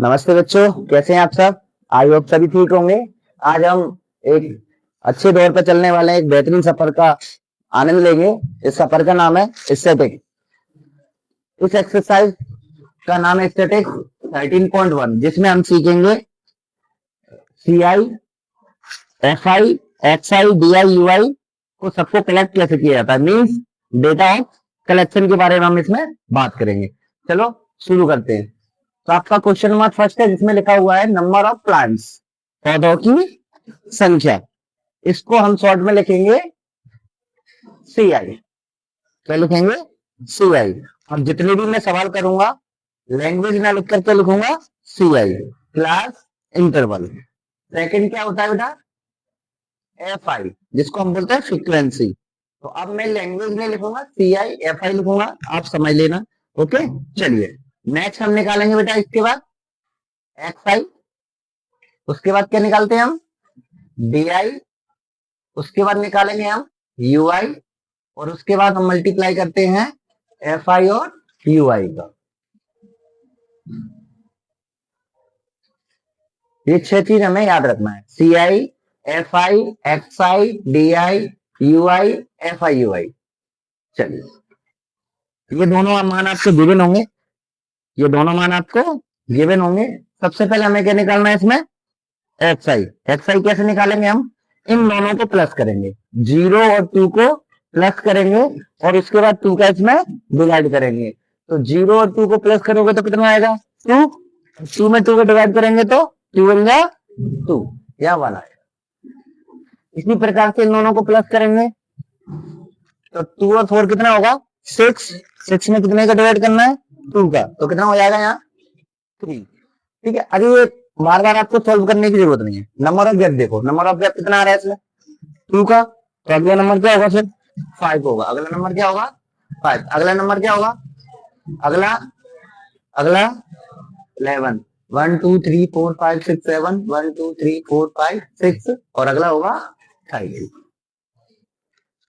नमस्ते बच्चों, कैसे हैं आप सब। आई होप सभी ठीक होंगे। आज हम एक अच्छे दौर पर चलने वाले एक बेहतरीन सफर का आनंद लेंगे। इस सफर का नाम है स्टैटिक। इस एक्सरसाइज का नाम है स्टैटिक 13.1, जिसमें हम सीखेंगे C I, F I, X I, D I, U I को सबको कलेक्ट कैसे किया जाता है, मीन्स डेटा ऑफ कलेक्शन के बारे में हम इसमें बात करेंगे। चलो शुरू करते हैं। तो आपका क्वेश्चन नंबर फर्स्ट है, जिसमें लिखा हुआ है नंबर ऑफ प्लांट्स, पौधों की संख्या। इसको हम शॉर्ट में लिखेंगे सी आई। क्या लिखेंगे? सी आई। और जितने भी मैं सवाल करूंगा लैंग्वेज ना लिख करके लिखूंगा सी आई, क्लास इंटरवल। सेकंड क्या होता है बेटा? एफ आई, जिसको हम बोलते हैं फ्रीक्वेंसी। तो अब मैं लैंग्वेज में लिखूंगा सी आई, एफ आई लिखूंगा, आप समझ लेना। ओके, चलिए नेक्स्ट हम निकालेंगे बेटा इसके बाद एक्स आई। उसके बाद क्या निकालते हैं हम? D I. उसके बाद निकालेंगे हम यू आई। और उसके बाद हम मल्टीप्लाई करते हैं एफ आई और यू आई का। ये 6 चीज हमें याद रखना है: C I, F I, X I, D I, U I, F I, U I. चलिए ये दोनों मान आपको गिवन होंगे, ये दोनों मान आपको गिवन होंगे। सबसे पहले हमें क्या निकालना है इसमें? एक्स आई। एक्स आई कैसे निकालेंगे हम? इन दोनों को प्लस करेंगे, 0 और 2 को प्लस करेंगे और इसके बाद 2 का इसमें डिवाइड करेंगे। तो 0 और 2 को प्लस करोगे तो कितना आएगा? 2। 2 में 2 को डिवाइड करेंगे तो 2 बन जाए 2, या 1 आएगा। इसी प्रकार से इन दोनों को प्लस करेंगे तो 2 और 4 कितना होगा? 6। 6 में कितने का डिवाइड करना है? 2 का, तो कितना हो जाएगा यहाँ? 3। ठीक है, अभी ये बार बार आपको सॉल्व करने की जरूरत नहीं है। नंबर ऑफ गैप देखो, नंबर ऑफ गैप कितना आ रहा है इसमें? 2 का। तो अगला नंबर क्या होगा? फिर 5 होगा। अगला नंबर क्या होगा? 5। अगला नंबर क्या होगा? अगला अगला 11। 1 2 3 4 5 6 7, 1 2 3 4 5 6, और अगला होगा 30।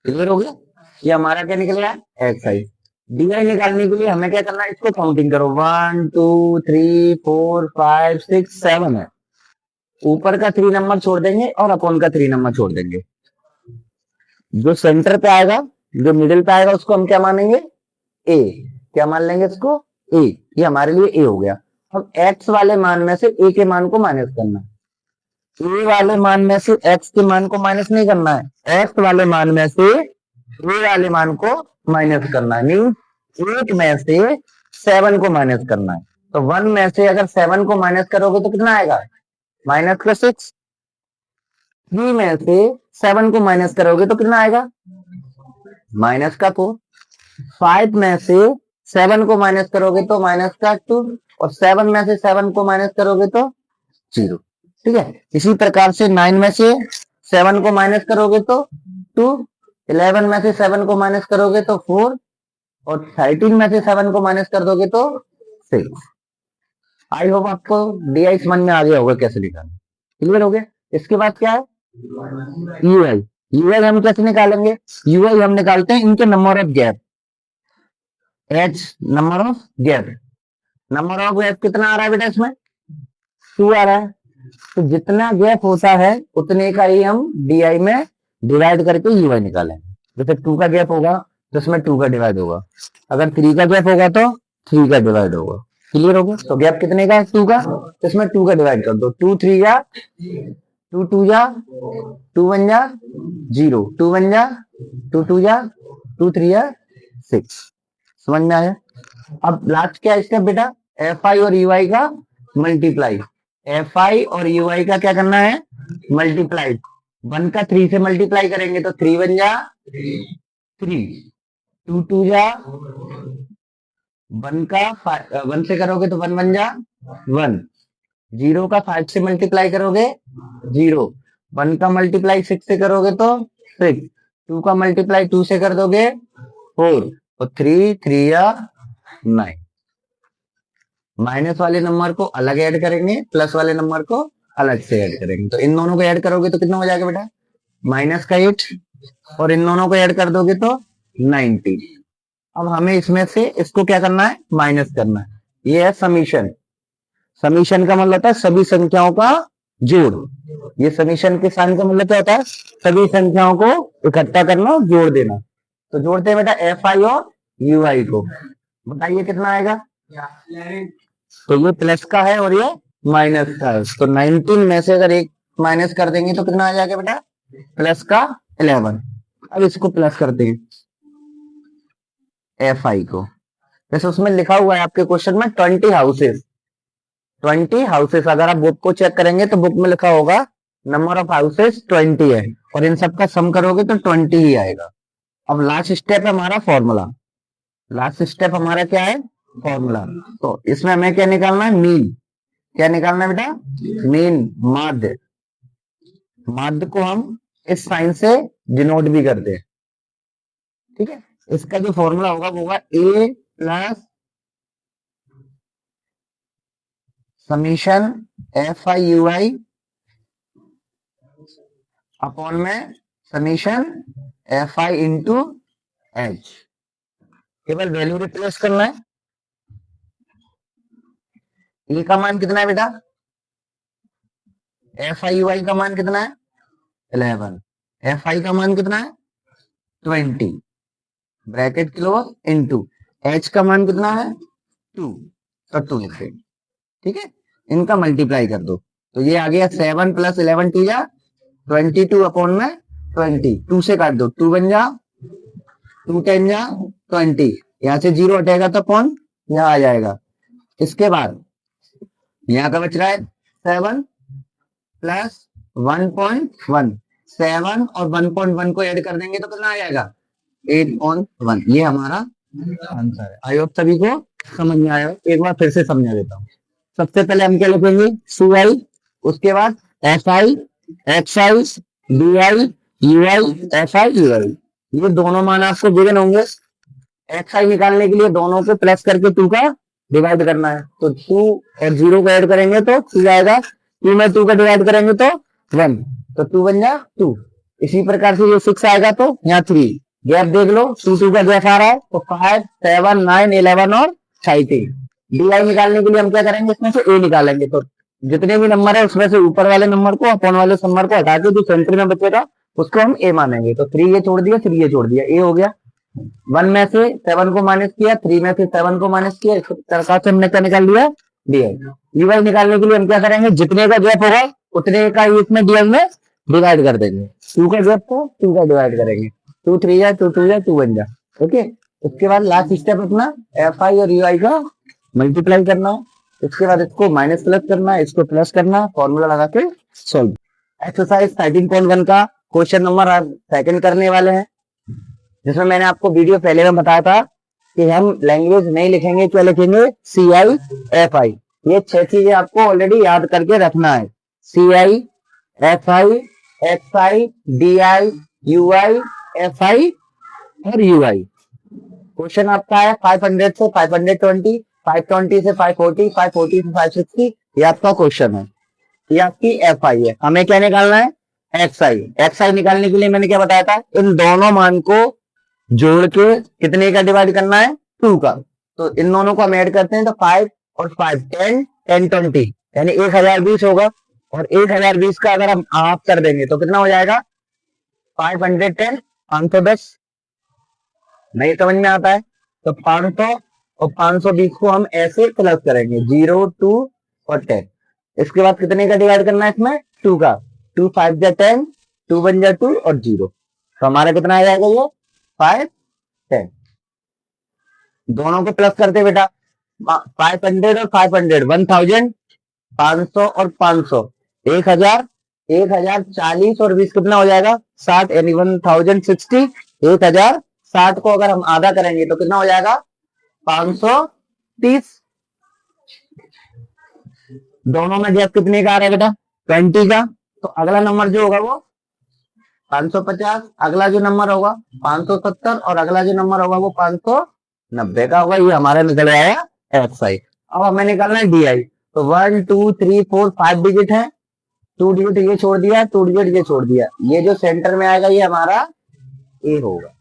क्लियर हो गया? ये हमारा क्या निकल रहा है? X I. डी आई निकालने के लिए हमें क्या करना है? इसको काउंटिंग करो। 1 2 3 4 5 6 7 है। ऊपर का 3 नंबर छोड़ देंगे और अपॉन का 3 नंबर छोड़ देंगे। जो सेंटर पे आएगा, जो मिडिल पे आएगा, उसको हम क्या मानेंगे? ए। क्या मान लेंगे इसको? ए। ये हमारे लिए ए हो गया। अब एक्स वाले मान में से ए के मान को माइनस करना है। ए वाले मान में से एक्स के मान को माइनस नहीं करना है, एक्स वाले मान में से ए वाले मान को माइनस करना है। मीन 8 में से 7 को माइनस करना है। तो 1 में से अगर 7 को माइनस करोगे तो कितना आएगा? माइनस का 6। 3 में से 7 को माइनस करोगे तो कितना आएगा? माइनस का 4। 5 में से 7 को माइनस करोगे तो माइनस का 2, और 7 में से 7 को माइनस करोगे तो 0। ठीक है, इसी प्रकार से 9 में से 7 को माइनस करोगे तो 2, 11 में से 7 को माइनस करोगे तो 4, और 13 में से 7 को माइनस कर दोगे तो 6। आई होप आपको डी आई समझ में आ गया होगा कैसे निकालना। क्लियर हो गया? इसके बाद क्या है? You I. यू आई हम कैसे निकालेंगे? यू आई हम निकालते हैं इनके number of gap, H number of gap. Number of gap कितना आ रहा है बेटा इसमें? 2 आ रहा है। तो जितना गैप होता है उतने का ही हम डी आई में डिवाइड करके यू आई निकालेंगे। जैसे 2 का गैप होगा तो इसमें 2 का डिवाइड होगा, अगर 3 का गैप होगा तो 3 का डिवाइड होगा। क्लियर हो गया? तो गैप कितने का है? 2 का, तो इसमें 2 का डिवाइड कर दो। 2 3 जा 2 2 जा 2 1 जा 0, 2 1 जा 2 2 जा 2 3 जा 6। समझ में आया? अब लास्ट क्या स्टेप बेटा? एफ आई और यू आई का मल्टीप्लाई। एफ आई और यू आई का क्या करना है? मल्टीप्लाई। 1 का 3 से मल्टीप्लाई करेंगे तो 3 1 जा 3, 2 2 जा 1 का 1 से करोगे तो 1 1 जा 1, 0 का 5 से मल्टीप्लाई करोगे 0, 1 का मल्टीप्लाई 6 से करोगे तो 6, 2 का मल्टीप्लाई 2 से कर दोगे 4, और 3 3 या 9। माइनस वाले नंबर को अलग ऐड करेंगे, प्लस वाले नंबर को अलग से ऐड करेंगे। तो इन दोनों को ऐड करोगे तो कितना हो जाएगा बेटा? माइनस का 8, और इन दोनों को ऐड कर दोगे तो 90। अब हमें इसमें से इसको क्या करना है? माइनस करना है। ये है समीशन। समीशन का मतलब होता है सभी संख्याओं का जोड़। ये समीशन के साइन का मतलब क्या होता है? सभी संख्याओं को इकट्ठा करना, जोड़ देना। तो जोड़ते हैं बेटा एफ आई और यू आई को। बताइए कितना आएगा? तो ये प्लस का है और ये माइनस का है। तो 19 में से अगर एक माइनस कर देंगे तो कितना आ जाएगा बेटा? प्लस का 11। अब इसको प्लस करते हैं एफ आई को। वैसे उसमें लिखा हुआ है आपके क्वेश्चन में 20 हाउसेस। 20 हाउसेस अगर आप बुक को चेक करेंगे तो बुक में लिखा होगा नंबर ऑफ हाउसेस 20 है, और इन सबका सम करोगे तो 20 ही आएगा। अब लास्ट स्टेप है हमारा फॉर्मूला। लास्ट स्टेप हमारा क्या है? फॉर्मूला। तो इसमें हमें क्या निकालना है? मीन। क्या निकालना है बेटा? मीन, माध्य। माध्य को हम इस साइन से डिनोट भी करते हैं, ठीक है। इसका जो फॉर्मूला होगा वो होगा A plus summation F I U I upon में summation F I into H. केवल वैल्यू रिप्लेस करना है। ए का मान कितना है बेटा? एफ आई यू आई का मान कितना है? 11। एफ आई का मान कितना है? 20 ब्रैकेट क्लोज इंटू एच का मान कितना है? 2। तो 2 लिखते हैं, ठीक है। इनका मल्टीप्लाई कर दो तो ये आ गया 7 प्लस 11 2 जा 22 अपॉन में 20। 2 से काट दो, 2 बन जा 2 10 जा 20। यहाँ से 0 हटेगा तो अपॉन यहाँ आ जाएगा। इसके बाद यहाँ का बच रहा है 7 प्लस 1.1। 7 और 1.1 को ऐड कर देंगे तो कितना आ जाएगा? 8.1। ये हमारा आंसर है। आई होप सभी को समझ में आया। एक बार फिर से समझा देता हूँ। सबसे पहले हम क्या लिखेंगे? सी आई, उसके बाद F I, X I, D I, U I, F I, U I. ये दोनों मान आपको गिवन होंगे। एक्स आई निकालने के लिए दोनों को प्लस करके 2 का डिवाइड करना है। तो 2 और 0 को ऐड करेंगे तो 2 आएगा। 2 में 2 का डिवाइड करेंगे तो 1, तो 2 बन जा 2। इसी प्रकार से ये 6 आएगा तो यहाँ 3। गैप देख लो, 2 2 का गैप आ रहा है तो 5 7 9 11 और 13। डी आई निकालने के लिए हम क्या करेंगे? इसमें से ए निकालेंगे। तो जितने भी नंबर है उसमें से ऊपर वाले नंबर को अपॉन वाले नंबर को हटा के जो सेंटर में बचेगा उसको हम ए मानेंगे। तो 3 ये छोड़ दिया, 3 ये छोड़ दिया, ए हो गया। 1 में से 7 को माइनस किया, 3 में से 7 को माइनस किया, इस प्रकार से हमने क्या निकाल लिया? D I. यू आई निकालने के लिए हम क्या करेंगे? जितने का गैप होगा उतने का इसमें डी आई में डिवाइड कर देंगे। 2 का गैप को 2 का डिवाइड करेंगे। 2 3 जा 2 2 जा 2 बन जा, ओके। उसके बाद लास्ट स्टेप अपना एफ आई और यू आई का मल्टीप्लाई करना है। उसके बाद इसको माइनस प्लस करना है, इसको प्लस करना, फॉर्मूला लगा के सॉल्व। एक्सरसाइज 13.1 का क्वेश्चन नंबर आप सेकंड करने वाले हैं, जिसमें मैंने आपको वीडियो पहले में बताया था कि हम लैंग्वेज नहीं लिखेंगे, क्या लिखेंगे? C I F I. ये 6 चीजें आपको ऑलरेडी याद करके रखना है। C I F I, X I, D I, U I, F I और यू आई। क्वेश्चन आपका है 500 से 520, 520 से 540, 540 से 560। ये आपका क्वेश्चन है। ये आपकी एफ आई है। हमें क्या निकालना है? एक्स आई। एक्स आई निकालने के लिए मैंने क्या बताया था? इन दोनों मान को जोड़ के कितने का डिवाइड करना है? 2 का। तो इन दोनों को हम ऐड करते हैं तो 5 और 5 10 10 20 यानी 1020 होगा। और 1020 का अगर हम हाफ कर देंगे तो कितना हो जाएगा? 510 510। नहीं समझ में आता है तो 500 और 520 को हम ऐसे प्लस करेंगे 0 2 और 10। इसके बाद कितने का डिवाइड करना है? इसमें 2 का। 2 5 जा 10, 2 1 जा 2 और 0। तो हमारा कितना आ जाएगा? ये 5 10। दोनों को प्लस करते बेटा 500 और 500 1000, 500 और 500 1000, 1040 और 20 कितना हो जाएगा? 60 यानी 1060। 1060 को अगर हम आधा करेंगे तो कितना हो जाएगा? 530। दोनों में गैप कितने का आ रहा है बेटा? 20 का। तो अगला नंबर जो होगा वो 550, अगला जो नंबर होगा 570 और अगला जो नंबर होगा वो 590 का होगा। ये हमारा निकल आया एक्स आई। अब हमें निकालना है डी आई। तो 1 2 3 4 5 डिजिट है। 2 डिजिट ये छोड़ दिया, 2 डिजिट ये छोड़ दिया। ये जो सेंटर में आएगा ये हमारा ए होगा।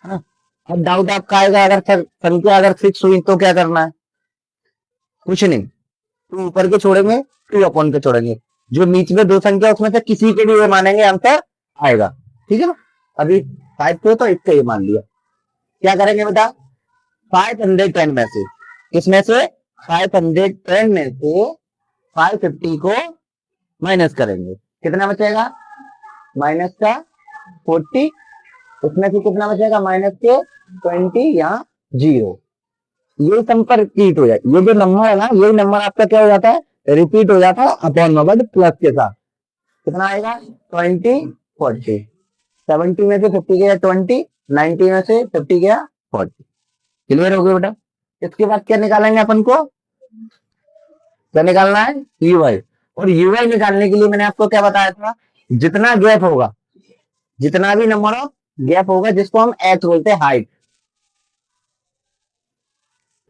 हाँ? अब डाउट आपका आएगा अगर संख्या अगर फिक्स हुई तो क्या करना है? कुछ नहीं, 2 ऊपर के छोड़ेंगे, 2 अपॉन के छोड़ेंगे, जो बीच में दो संख्या उसमें से किसी के भी ये मानेंगे आंसर आएगा। ठीक है ना। अभी 5 को तो इसका ये मान लिया। क्या करेंगे बेटा, 510 में से, किसमें से, 510 में से 550 को माइनस करेंगे, कितना बचेगा, माइनस का 40, उसमें से कितना बचेगा, माइनस के 20 या 0। ये संपर रिपीट हो जाए, ये जो नंबर है ना, यही नंबर आपका क्या हो जाता है, रिपीट हो जाता है अपॉन में बट प्लस के साथ। कितना आएगा, 20 40, 70 में से 50 गया 20, 90 में से 50 गया 40। क्लियर हो गया बेटा। इसके बाद क्या निकालेंगे अपन को, क्या निकालना है, यूआई। और यूआई निकालने के लिए मैंने आपको क्या बताया था, जितना गैप होगा, जितना भी नंबर ऑफ गैप होगा जिसको हम एच बोलते हैं, हाइट,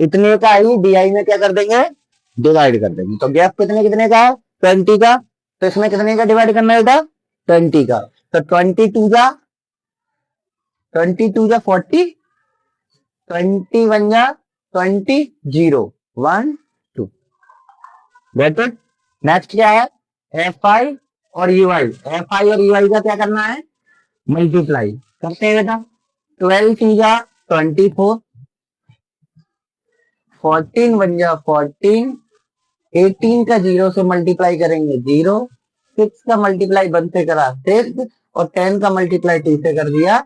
इतने का ही डीआई में क्या कर देंगे, डिवाइड कर देंगे। तो गैप कितने कितने का है, 20 का, तो इसमें कितने का डिवाइड करना है बेटा, 20 का। तो 22 जा 40, 21 जा 20, 0 1 2। Get it. नेक्स्ट क्या है, एफ आई और यूआई। एफ आई और यूआई का क्या करना है, मल्टीप्लाई करते हैं बेटा। 12 3 जा 24, 14 बन जा 14, 18 का 0 से मल्टीप्लाई करेंगे 0, 6 का मल्टीप्लाई 1 से करा 6, और 10 का मल्टीप्लाई 2 से कर दिया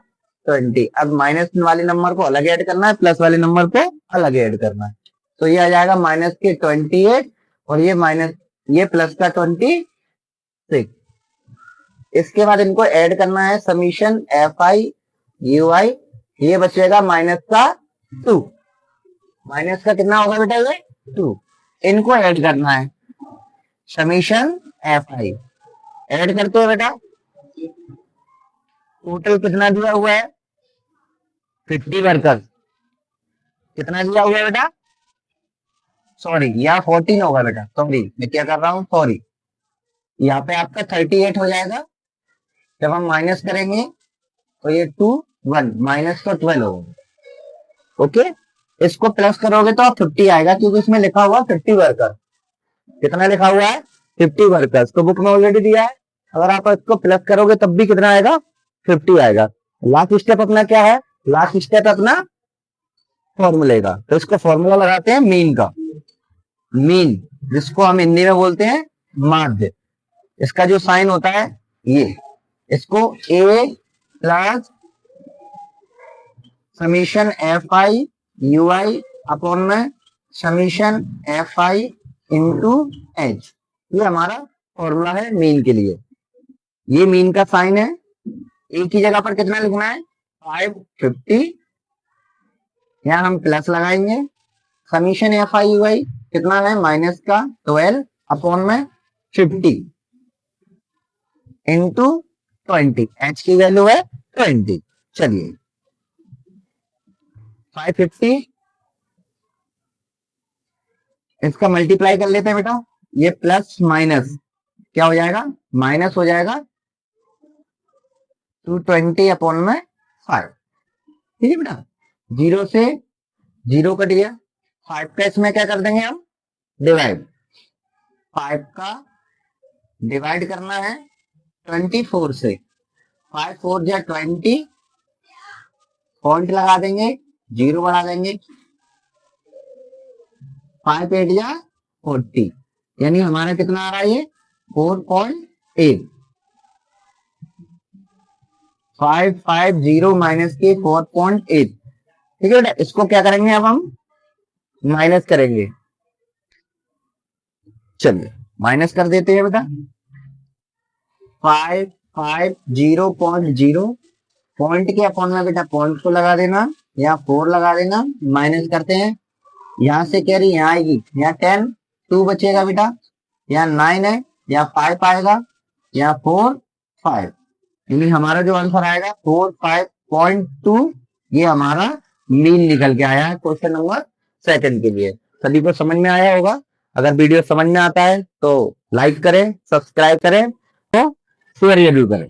20। अब माइनस वाले नंबर को अलग ऐड करना है, प्लस वाले नंबर को अलग ऐड करना है। तो ये आ जाएगा माइनस के 28, और ये माइनस, ये प्लस का 26। इसके बाद इनको ऐड करना है, summation F I U I, ये बचेगा माइनस का 2। माइनस का कितना होगा बेटा, ये 2। इनको ऐड करना है, समीशन एफ आई, ऐड करते हैं बेटा। टोटल कितना दिया हुआ है, 50 वर्कर्स। कितना दिया हुआ है बेटा, सॉरी यहाँ 14 होगा बेटा, सॉरी मैं क्या कर रहा हूँ, सॉरी यहाँ पे आपका 38 हो जाएगा। जब हम माइनस करेंगे तो ये 2 1 माइनस का 12 होगा। ओके, इसको प्लस करोगे तो 50 आएगा, क्योंकि इसमें लिखा हुआ 50 वर्कर। कितना लिखा हुआ है, 50 वर्कर्स, तो बुक में ऑलरेडी दिया है। अगर आप इसको प्लस करोगे तब भी कितना आएगा, 50 आएगा। लास्ट स्टेप अपना क्या है, लास्ट स्टेप अपना फॉर्मूले का। तो इसको फॉर्मूला लगाते हैं मीन का, मीन जिसको हम हिंदी में बोलते हैं माध्य। इसका जो साइन होता है ये, इसको A plus summation F I U I upon में summation F I into H, ये हमारा फॉर्मूला है मीन के लिए। ये मीन का साइन है। एक ही जगह पर कितना लिखना है, 550, यहां हम प्लस लगाएंगे। समीशन एफ आई यू आई कितना है, माइनस का 12 अपॉन में 50 इंटू 20, एच की वैल्यू है 20। चलिए 550, इसका मल्टीप्लाई कर लेते हैं बेटा। ये प्लस माइनस क्या हो जाएगा, माइनस हो जाएगा 220 अपॉन में 5। ठीक है बेटा, 0 से 0 कट गया, 5 का इसमें क्या कर देंगे हम, डिवाइड। 5 का डिवाइड करना है 24 से, 5 4 जा 20, पॉइंट लगा देंगे, 0 बढ़ा देंगे, 5 8 जा 40, यानी हमारा कितना आ रहा है, ये 4.8। 550 माइनस के 4.8। ठीक है बेटा, इसको क्या करेंगे अब हम, माइनस करेंगे। चलिए माइनस कर देते हैं बेटा। 550.0 पॉइंट के अपॉन में बेटा पॉइंट को लगा देना, यहाँ 4 लगा देना, माइनस करते हैं। यहाँ से कैरी यहाँ आएगी, यहाँ 10, 2 बचेगा बेटा, यहाँ 9 है, यहाँ 5 आएगा, यहाँ 4 5, यानी हमारा जो आंसर आएगा 45.2। ये हमारा मीन निकल के आया है क्वेश्चन नंबर 2 के लिए। सभी को समझ में आया होगा। अगर वीडियो समझ में आता है तो लाइक करें, सब्सक्राइब करें, तो शेयर जरूर करें।